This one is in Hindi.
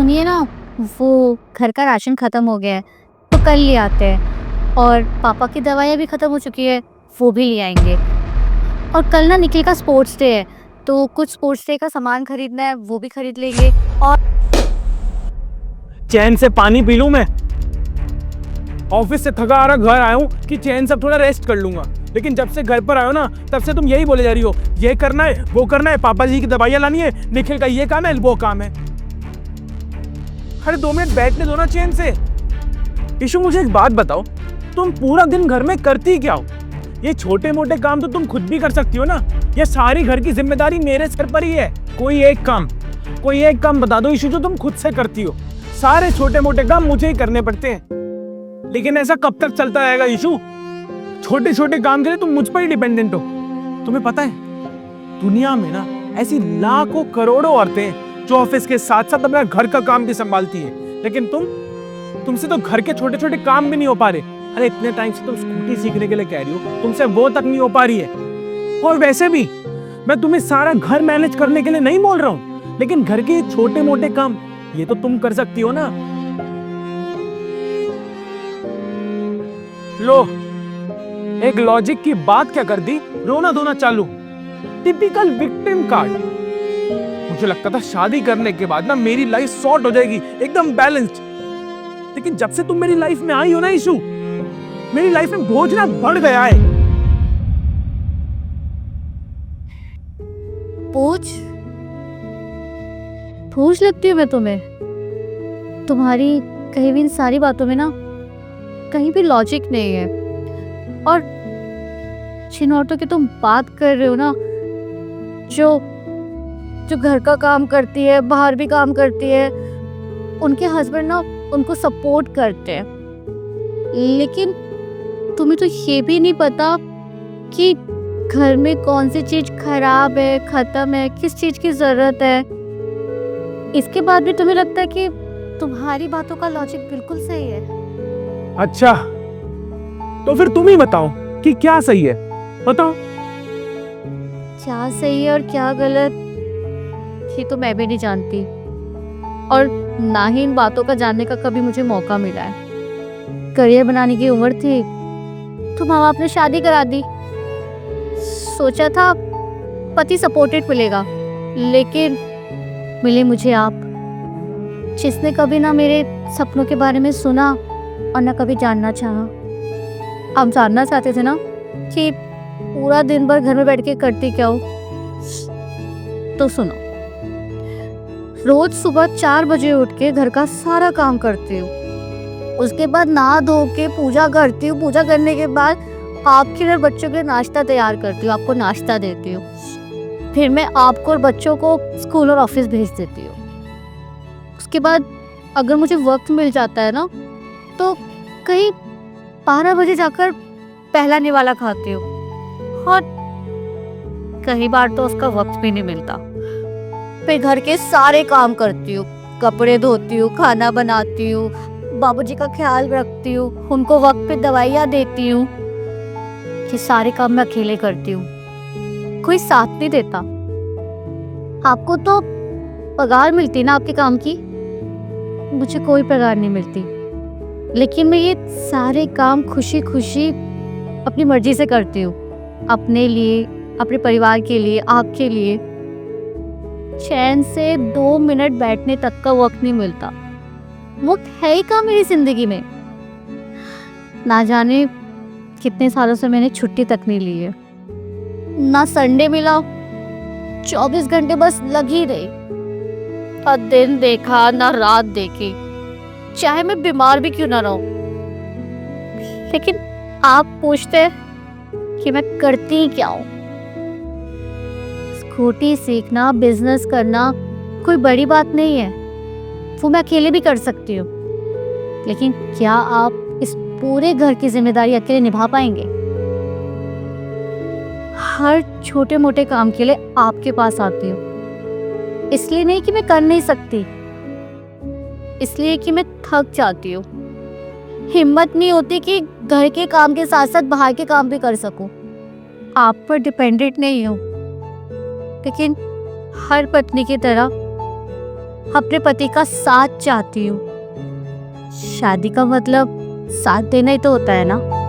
सुनिए ना, वो घर का राशन खत्म हो गया है, तो कल ले आते हैं। और पापा की दवाइयाँ भी खत्म हो चुकी है, वो भी ले आएंगे। और कल ना निखिल का स्पोर्ट्स डे है, तो कुछ स्पोर्ट्स डे का सामान खरीदना है, वो भी खरीद लेंगे। और चैन से पानी पी लूं मैं। ऑफिस से थका हारा घर आया हूँ कि चैन से थोड़ा रेस्ट कर लूंगा, लेकिन जब से घर पर आयो ना तब से तुम यही बोले जा रही हो, ये करना है वो करना है, पापा जी की दवाइयां लानी है, निखिल का ये काम है वो काम है। अरे 2 मिनट बैठने दो ना चैन से। ईशु मुझे एक बात बताओ, तुम पूरा दिन घर में करती क्या हो? ये छोटे मोटे काम तो तुम खुद भी कर सकती हो ना। ये सारी घर की जिम्मेदारी मेरे सर पर ही है। कोई एक काम बता दो ईशु जो तुम खुद से करती हो। सारे छोटे मोटे काम मुझे ही करने पड़ते हैं। लेकिन ऐसा कब तक चलता रहेगा ईशु? छोटे छोटे काम के लिए तुम मुझ पर ही डिपेंडेंट हो। तुम्हें पता है दुनिया में ना ऐसी लाखों करोड़ों औरतें हैं जो ऑफिस के साथ साथ अपना घर का काम भी संभालती है, लेकिन तुमसे तो घर के छोटे छोटे काम भी नहीं हो पा रहे। अरे इतने टाइम से तुम स्कूटी सीखने के लिए कह रही हो, तुमसे वो तक नहीं हो पा रही है। और वैसे भी मैं तुम्हें सारा घर मैनेज करने के लिए नहीं बोल रहा हूँ, लेकिन घर के छोटे मोटे काम ये तो तुम कर सकती हो ना। लो, एक लॉजिक की बात क्या कर दी, रोना धोना चालू। Typical victim card. मुझे लगता था शादी करने के बाद ना मेरी लाइफ सॉर्ट हो जाएगी, एकदम बैलेंस्ड। लेकिन जब से तुम मेरी लाइफ में आई हो ना ईशु, मेरी लाइफ में बोझ ना बढ़ गया है। बोझ बोझ लगती हूँ मैं तुम्हें? तुम्हारी कही भी इन सारी बातों में ना कहीं भी लॉजिक नहीं है। और जिन औरतों की तुम बात कर रहे हो ना, जो जो घर का काम करती है, बाहर भी काम करती है, उनके हस्बैंड ना उनको सपोर्ट करते हैं। लेकिन तुम्हें तो ये भी नहीं पता कि घर में कौन सी चीज खराब है, खत्म है, किस चीज की जरूरत है। इसके बाद भी तुम्हें लगता है कि तुम्हारी बातों का लॉजिक बिल्कुल सही है। अच्छा, तो फिर तुम ही बताओ कि क्या सही है, बताओ। क्या सही है और क्या गलत, ये तो मैं भी नहीं जानती। और ना ही इन बातों का जानने का कभी मुझे मौका मिला है। करियर बनाने की उम्र थी तो माँ बाप ने शादी करा दी। सोचा था पति सपोर्टेड मिलेगा, लेकिन मिले मुझे आप, जिसने कभी ना मेरे सपनों के बारे में सुना और ना कभी जानना चाहा। आप जानना चाहते थे ना कि पूरा दिन भर घर में बैठ के करती क्या हो? तो सुनो, रोज सुबह 4 बजे उठ के घर का सारा काम करती हूँ। उसके बाद नहा धो के पूजा करती हूँ। पूजा करने के बाद आपके लिए बच्चों के लिए नाश्ता तैयार करती हूँ, आपको नाश्ता देती हूँ। फिर मैं आपको और बच्चों को स्कूल और ऑफिस भेज देती हूँ। उसके बाद अगर मुझे वक्त मिल जाता है ना, तो कहीं 12 बजे जाकर पहला निवाला खाती हूँ। और कई बार तो उसका वक्त भी नहीं मिलता। फिर घर के सारे काम करती हूँ, कपड़े धोती हूँ, खाना बनाती हूँ, बाबूजी का ख्याल रखती हूँ, उनको वक्त पे दवाइयाँ देती हूँ। ये सारे काम मैं अकेले करती हूँ, कोई साथ नहीं देता। आपको तो पगार मिलती ना आपके काम की, मुझे कोई पगार नहीं मिलती। लेकिन मैं ये सारे काम खुशी खुशी अपनी मर्जी से करती हूँ, अपने लिए, अपने परिवार के लिए, आपके लिए। चैन से 2 मिनट बैठने तक का वक्त नहीं मिलता। वक्त है ही कहाँ मेरी जिंदगी में। ना जाने कितने सालों से मैंने छुट्टी तक नहीं ली है, ना संडे मिला। 24 घंटे बस लगी रही, ना दिन देखा ना रात देखी, चाहे मैं बीमार भी क्यों ना रहूं। लेकिन आप पूछते कि मैं करती क्या हूं? स्कूटी सीखना, बिजनेस करना कोई बड़ी बात नहीं है, वो मैं अकेले भी कर सकती हूँ। लेकिन क्या आप इस पूरे घर की जिम्मेदारी अकेले निभा पाएंगे? हर छोटे मोटे काम के लिए आपके पास आती हूँ, इसलिए नहीं कि मैं कर नहीं सकती, इसलिए कि मैं थक जाती हूँ। हिम्मत नहीं होती कि घर के काम के साथ साथ बाहर के काम भी कर सकूं। आप पर डिपेंडेंट नहीं हूँ, लेकिन हर पत्नी की तरह अपने पति का साथ चाहती हूँ। शादी का मतलब साथ देना ही तो होता है ना।